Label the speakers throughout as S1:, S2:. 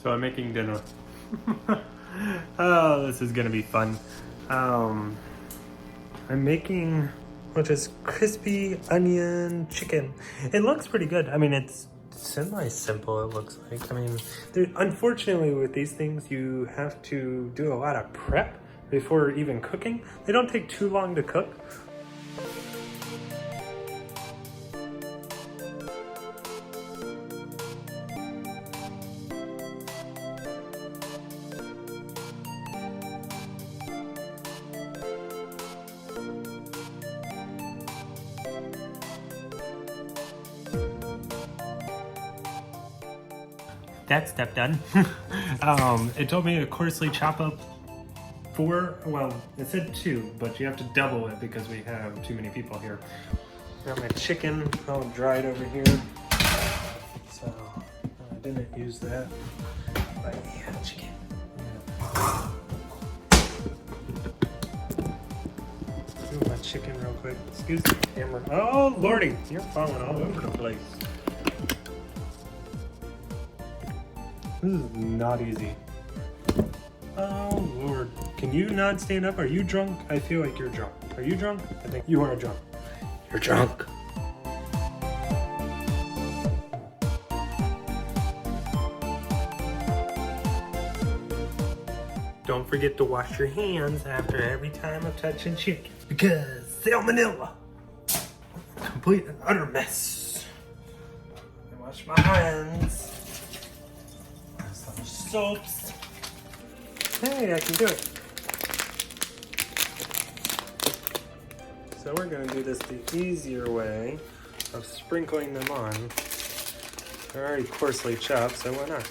S1: So I'm making dinner. Oh, this is gonna be fun. I'm making which is crispy onion chicken. It looks pretty good. I mean, it's semi-simple, it looks like. I mean, unfortunately with these things, you have to do a lot of prep before even cooking. They don't take too long to cook. That step done. It told me to coarsely chop up 4, well, it said 2, but you have to double it because we have too many people here. Got my chicken all dried over here. So, I didn't use that. But yeah, chicken. Yeah. Do my chicken real quick. Excuse the camera. Oh, lordy, you're falling all over the place. This is not easy. Oh, Lord. Can you not stand up? Are you drunk? I feel like you're drunk. Are you drunk? I think you are drunk. You're drunk. Don't forget to wash your hands after every time of touching chicken because salmonella. Complete and utter mess. I wash my hands. Soaps. Hey, I can do it. So we're going to do this the easier way of sprinkling them on. They're already coarsely chopped, so why not?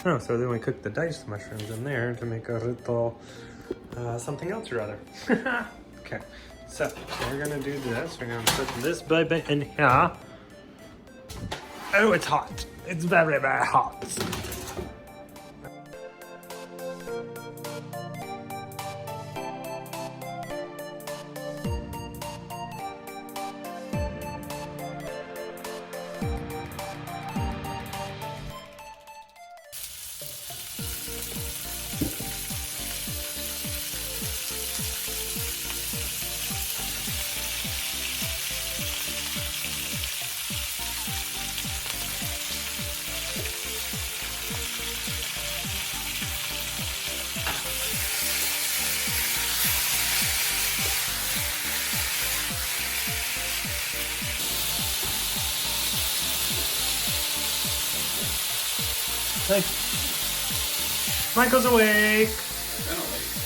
S1: Oh, so then we cook the diced mushrooms in there to make a little something else or other. Okay, so we're going to do this. We're going to put this baby in here. Oh, it's hot. It's very, very hot. Hey. Michael's awake.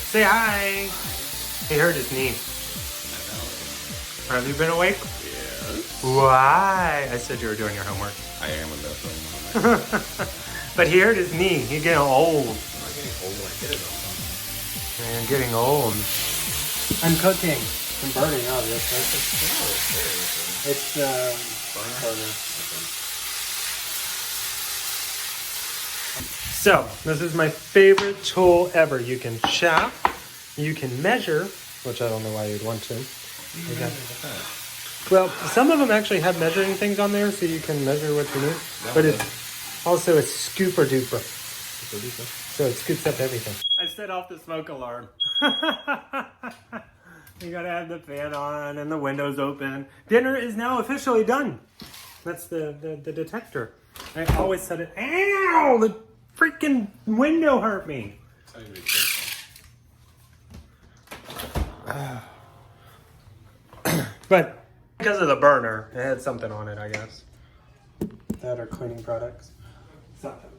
S1: Say hi. He hurt his knee. Have you been awake?
S2: Yes.
S1: Why? I said you were doing your homework.
S2: I am definitely.
S1: But he hurt his knee. He's getting old.
S2: I'm not getting old when I get it on something.
S1: Man, getting old. I'm cooking. I'm burning, obviously. It's burner. So, this is my favorite tool ever. You can chop, you can measure, which I don't know why you'd want to. Well, some of them actually have measuring things on there so you can measure what you need. But it's also a scooper duper. So it scoops up everything. I set off the smoke alarm. You gotta have the fan on and the windows open. Dinner is now officially done. That's the detector. I always set it. Ow! The freaking window hurt me. But because of the burner, it had something on it, I guess. That are cleaning products. Something.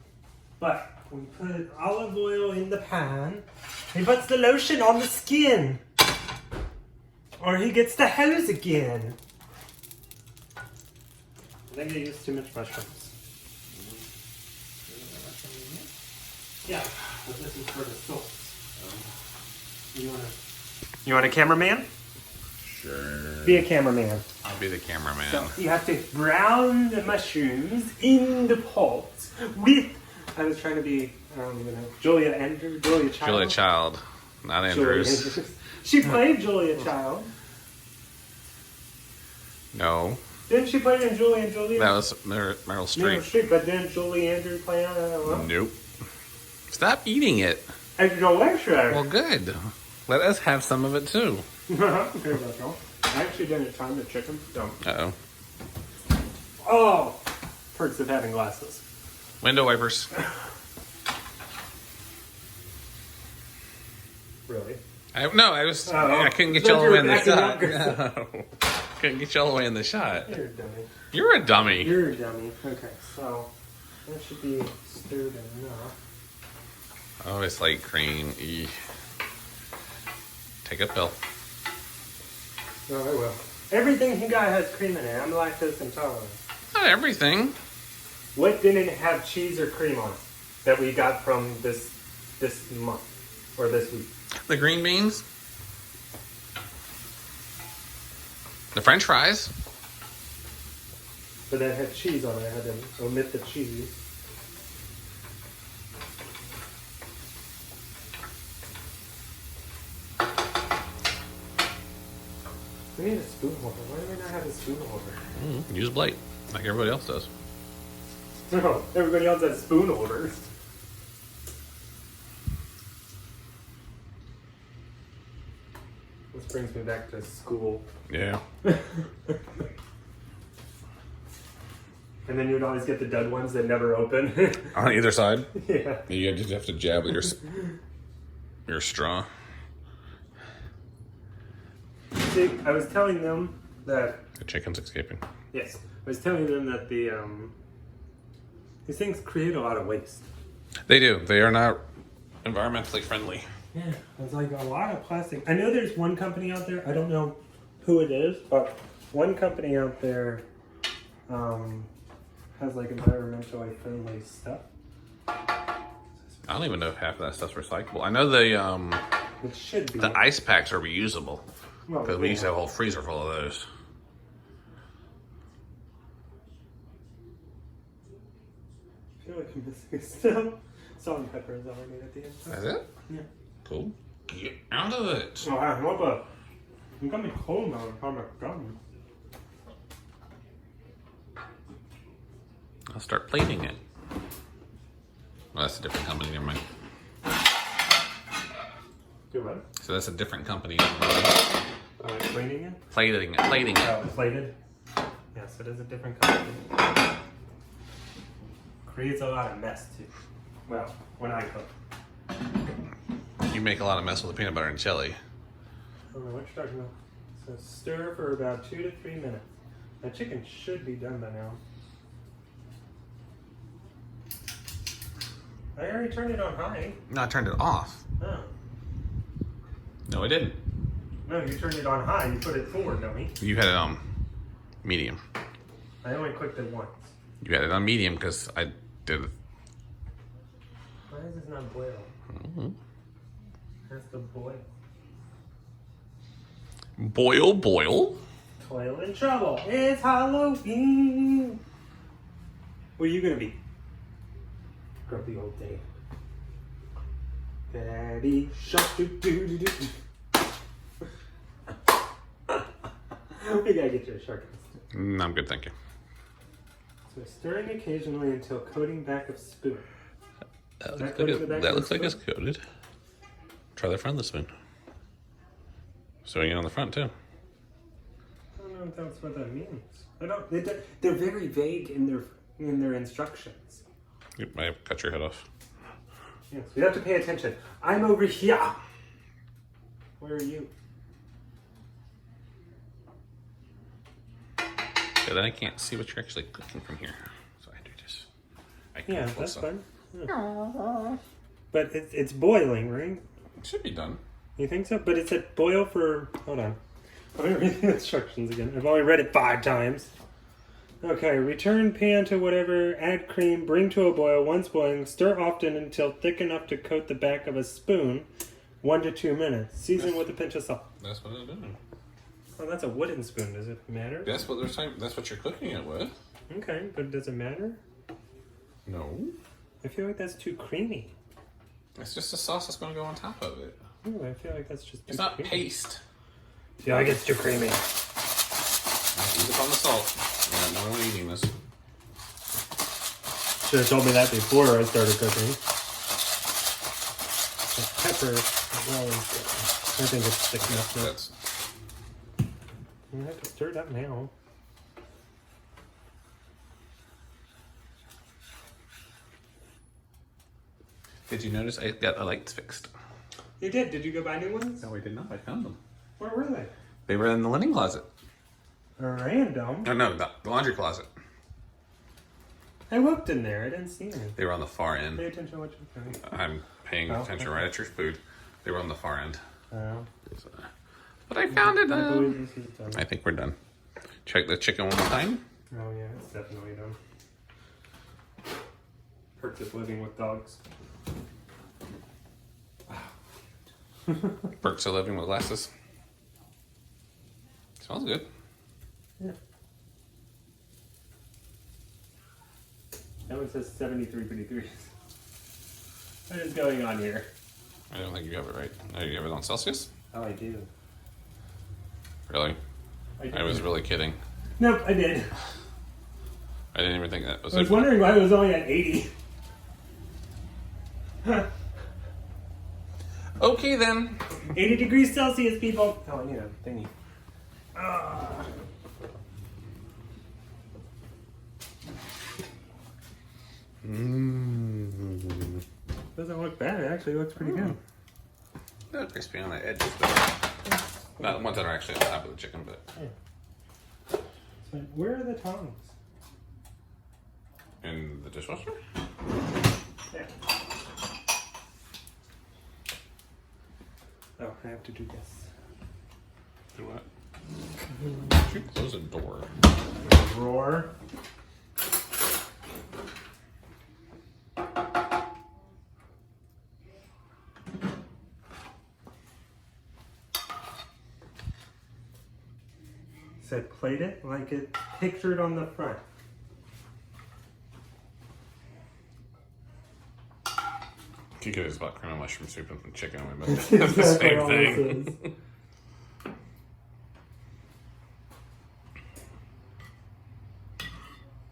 S1: But we put olive oil in the pan. He puts the lotion on the skin. Or he gets the hose again. I think I used too much mushrooms. Yeah, but this is for the soaps. You want a cameraman?
S2: Sure.
S1: Be a cameraman.
S2: I'll be the cameraman.
S1: So you have to brown the mushrooms in the pot with. I was trying to be. I don't even know. Julia Child.
S2: Julia Child, not Andrews.
S1: She played Julia Child.
S2: No.
S1: Didn't she play in Julie and Julia?
S2: That was Meryl Streep.
S1: Meryl Streep, but didn't Julie Andrews play on it?
S2: Nope. Stop eating it.
S1: It's delicious.
S2: Well, good. Let us have some of it too.
S1: Here we go. I actually didn't time the chicken. Don't.
S2: Uh-oh.
S1: Oh! Perks of having glasses.
S2: Window wipers.
S1: Really?
S2: I couldn't get
S1: But
S2: you all the
S1: you're
S2: way in the
S1: backing
S2: shot.
S1: up yourself.
S2: No. Couldn't get you all the way in the shot.
S1: You're a dummy.
S2: You're a dummy.
S1: You're a dummy. Okay, so that should be stirred enough.
S2: Oh, it's like cream. Eek. Take a pill.
S1: No, I will. Everything he got has cream in it. I'm lactose intolerant.
S2: Not everything.
S1: What didn't have cheese or cream on it that we got from this month or this week?
S2: The green beans. The French fries.
S1: But that had cheese on it. I had to omit the cheese. We need a spoon holder. Why do we not have a spoon holder?
S2: Use a blade, like everybody else does.
S1: No, everybody else has spoon holders. This brings me back to school.
S2: Yeah.
S1: And then you'd always get the dead ones that never open.
S2: On either side.
S1: Yeah.
S2: You just have to jab with your straw.
S1: See, I was telling them that...
S2: The chicken's escaping.
S1: Yes. I was telling them that these things create a lot of waste.
S2: They do. They are not environmentally friendly.
S1: Yeah. It's like a lot of plastic. I know there's one company out there, I don't know who it is, but one company out there has like environmentally friendly stuff.
S2: I don't even know if half of that stuff's recyclable. I know the
S1: It should be.
S2: the ice packs are reusable.
S1: Well,
S2: Because we used to have a whole freezer full of those.
S1: I feel like I'm missing stuff. Salt and pepper is all I need at the end.
S2: That's it?
S1: Yeah.
S2: Cool. Get out of it.
S1: Oh, I hope I'm coming cold now. I'm gum.
S2: I'll start plating it. Well, that's a different company. Never mind.
S1: Do what?
S2: So that's a different company.
S1: Plating it?
S2: Plating it. Plating it.
S1: Oh, plated? Yes, it is a different company. Creates a lot of mess too. Well, when I cook.
S2: You make a lot of mess with the peanut butter and jelly.
S1: I don't know what you're talking about. So stir for about 2 to 3 minutes. That chicken should be done by now. I already turned it on high.
S2: No, I turned it off.
S1: Oh.
S2: No, I didn't.
S1: No, you turned it on high. You put it forward, dummy.
S2: You had it on medium.
S1: I only clicked it once.
S2: You had it on medium because I did it.
S1: Why does this not boil?
S2: Mm-hmm.
S1: It has to boil.
S2: Boil, boil.
S1: Toil in trouble. It's Halloween. Where are you gonna be? Grumpy old day. Daddy shark doo doo doo doo. We gotta get you a shark.
S2: No, I'm good, thank you.
S1: So stirring occasionally until coating back of spoon.
S2: That
S1: That
S2: looks like it's coated. Try the front of the spoon. Sewing it on the front too.
S1: I don't know if that's what that means. I don't. They're very vague in their instructions.
S2: You might have cut your head off.
S1: Yes, we have to pay attention. I'm over here. Where are you?
S2: Yeah, then I can't see what you're actually cooking from here. So I do this.
S1: Yeah, that's fine. Yeah. But it's boiling, right?
S2: It should be done.
S1: You think so? But it's at boil for... Hold on. Let me read the instructions again. I've only read it 5 times. Okay, return pan to whatever, add cream, bring to a boil. Once boiling, stir often until thick enough to coat the back of a spoon. 1 to 2 minutes. Season with a pinch of salt.
S2: That's what I'm doing.
S1: Oh, that's a wooden spoon. Does it matter?
S2: That's what they're saying. That's what you're cooking it with.
S1: Okay, but does it matter?
S2: No.
S1: I feel like that's too creamy.
S2: It's just a sauce that's going to go on top of it.
S1: Ooh, I feel like that's just too
S2: It's not
S1: creamy.
S2: paste.
S1: I feel like it's too creamy.
S2: Ease up on the salt. Yeah, no one eating this.
S1: Should have told me that before I started cooking. The pepper as well as I think it's thick enough now.
S2: That's
S1: You have to stir it up now.
S2: Did you notice I got the lights fixed?
S1: You did? Did you go buy new ones?
S2: No, I did not. I found them.
S1: Where were they?
S2: They were in the linen closet.
S1: Random.
S2: Oh, no, the laundry closet.
S1: I looked in there. I didn't see any.
S2: They were on the far end.
S1: Pay attention to what you're doing.
S2: I'm paying attention right at your food. They were on the far end.
S1: Oh.
S2: But I found it.
S1: I believe this is done.
S2: I think we're done. Check the chicken one more time.
S1: Oh yeah, it's definitely done. Perks of living with dogs.
S2: Perks of living with glasses. Smells good.
S1: Yeah. That one says 73 degrees. What is going on here?
S2: I don't think you have it right. Oh, you have it on Celsius?
S1: Oh, I do.
S2: Really? I was really kidding.
S1: Nope, I did.
S2: I didn't even think that was
S1: I was wondering why it was only at 80.
S2: Okay then.
S1: 80 degrees Celsius, people. Oh, I need a thingy. Doesn't look bad. It actually looks pretty good.
S2: A little crispy on the edges, but not the ones that are actually on top of the chicken. But
S1: Yeah. So where are the tongs?
S2: in the dishwasher.
S1: Yeah. Oh, I have to do this.
S2: Do what? Should close the door.
S1: Drawer. Said plate it like it pictured on the front.
S2: You could just bought cream of mushroom soup and some chicken. But it's the same
S1: all this
S2: thing.
S1: is.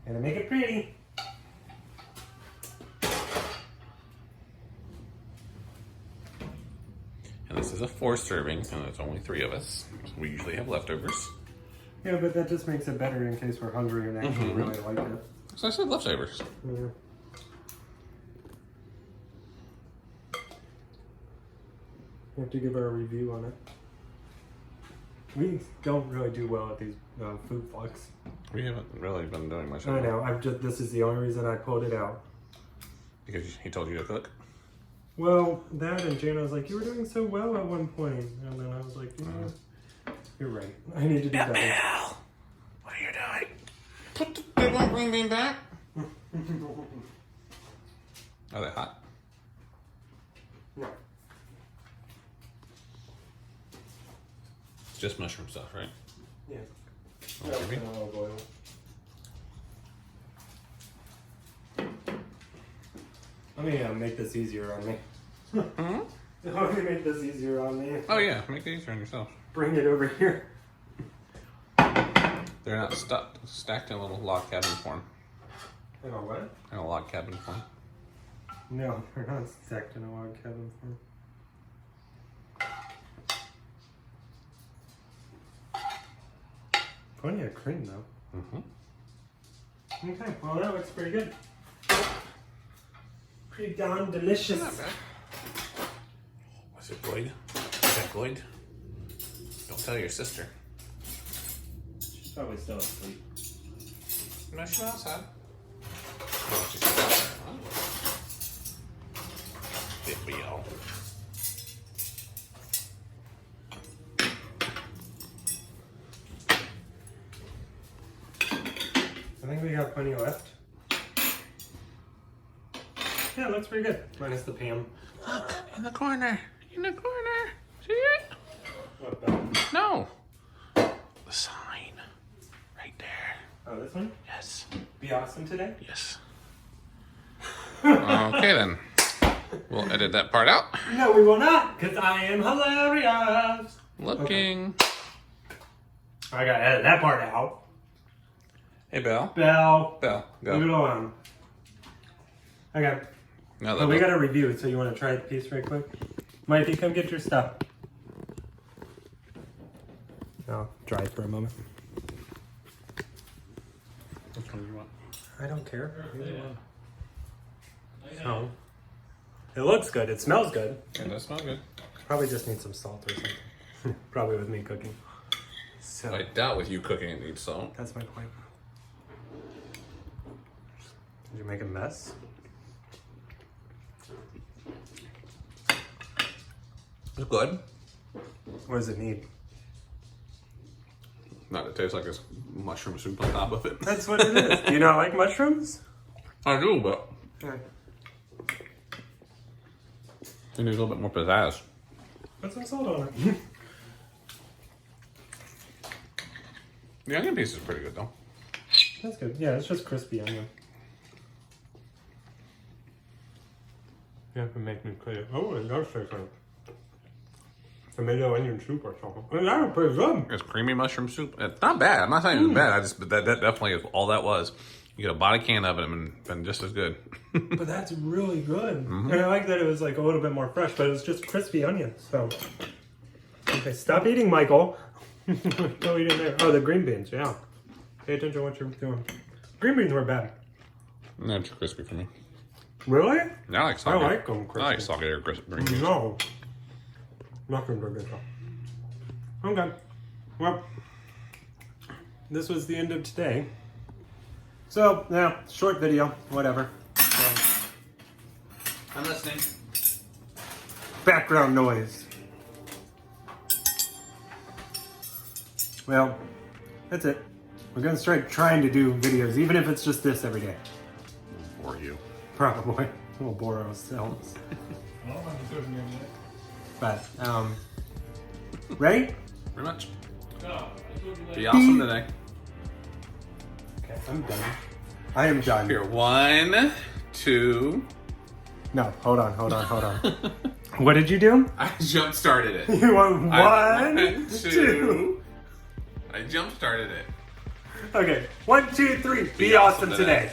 S1: Gonna make it pretty.
S2: And this is a 4 serving, and there's only 3 of us. So we usually have leftovers.
S1: Yeah, but that just makes it better in case we're hungry and actually really like it.
S2: So I said leftovers.
S1: Yeah. We have to give our review on it. We don't really do well at these food vlogs.
S2: We haven't really been doing much.
S1: I know. This is the only reason I pulled it out.
S2: Because he told you to cook.
S1: Well, that and Jana was like, "You were doing so well at one point," and then I was like, "You're right. I need to do better."
S2: Bill, what are you doing? They won't bring me back. Are they hot?
S1: No.
S2: It's just mushroom stuff, right?
S1: Yeah.
S2: Oh, maybe?
S1: Olive oil. Let me make this easier on me. Let me make this easier on me.
S2: Oh yeah, make it easier on yourself.
S1: Bring it over here.
S2: They're not stacked in a little log cabin form.
S1: In a what?
S2: In a log cabin form.
S1: No, they're not stacked in a log cabin form. Plenty of cream though.
S2: Mm-hmm.
S1: Okay, well that looks pretty good. Pretty darn delicious.
S2: Not bad. Was it Lloyd? Is that Lloyd? Don't tell your sister.
S1: She's probably still asleep.
S2: No, she's outside. Oh, she's outside. Did we all?
S1: I think we got plenty left. Yeah, it looks pretty good. Minus the Pam.
S2: Look, in the corner. In the corner. See it?
S1: What, that?
S2: No. The sign. Right there.
S1: Oh, this one?
S2: Yes.
S1: Be awesome today?
S2: Yes. Okay then. We'll edit that part out.
S1: No, we will not, because I am hilarious.
S2: Looking.
S1: Okay. I gotta edit that part out.
S2: Hey, Belle.
S1: Bell.
S2: Belle,
S1: Leave it
S2: go.
S1: alone. Okay.
S2: No,
S1: But we gotta review it, so you wanna try the piece right quick? Mikey, come get your stuff. I'll dry for a moment.
S2: Which one do you want?
S1: I don't care. So, it looks good. It smells good.
S2: It does smell good.
S1: Probably just need some salt or something. Probably with me cooking. So
S2: I doubt with you cooking it needs salt.
S1: that's my point. Did you make a mess?
S2: It's good.
S1: What does it need?
S2: Not it tastes like it's mushroom soup on top of it.
S1: That's what it is. Do you not like mushrooms?
S2: I do, but
S1: Yeah.
S2: it needs a little bit more pizzazz.
S1: Put some salt on it.
S2: The onion piece is pretty good though.
S1: That's good. Yeah, it's just crispy onion. You have to make me clear. Oh, it does taste like tomato onion soup or something. Well, that was pretty good.
S2: It's creamy mushroom soup. It's not bad. I'm not saying it's bad. But that definitely is all that was. You get a body can of it and been just as good.
S1: But that's really good. And I like that it was like a little bit more fresh, but it was just crispy onion. So, okay, stop eating, Michael. No eating there. Oh, the green beans. Yeah. Pay attention to what you're doing. Green beans were bad.
S2: Not too crispy for me.
S1: Really?
S2: I like soggy.
S1: I like them crispy.
S2: I like soggy or crispy green beans.
S1: No. Mushrooms are good though. Okay. Well, this was the end of today. So, yeah, short video, whatever.
S2: I'm listening.
S1: Background noise. Well, that's it. We're gonna start trying to do videos, even if it's just this every day.
S2: Or you.
S1: Probably. We'll bore ourselves. But, ready?
S2: Pretty much. Be awesome today.
S1: Okay, I'm done. I am done.
S2: Here, 1, 2.
S1: No, hold on. What did you do?
S2: I jump started it.
S1: You want one,
S2: 1, 2. I jump started it.
S1: Okay, 1, 2, 3. Be awesome today.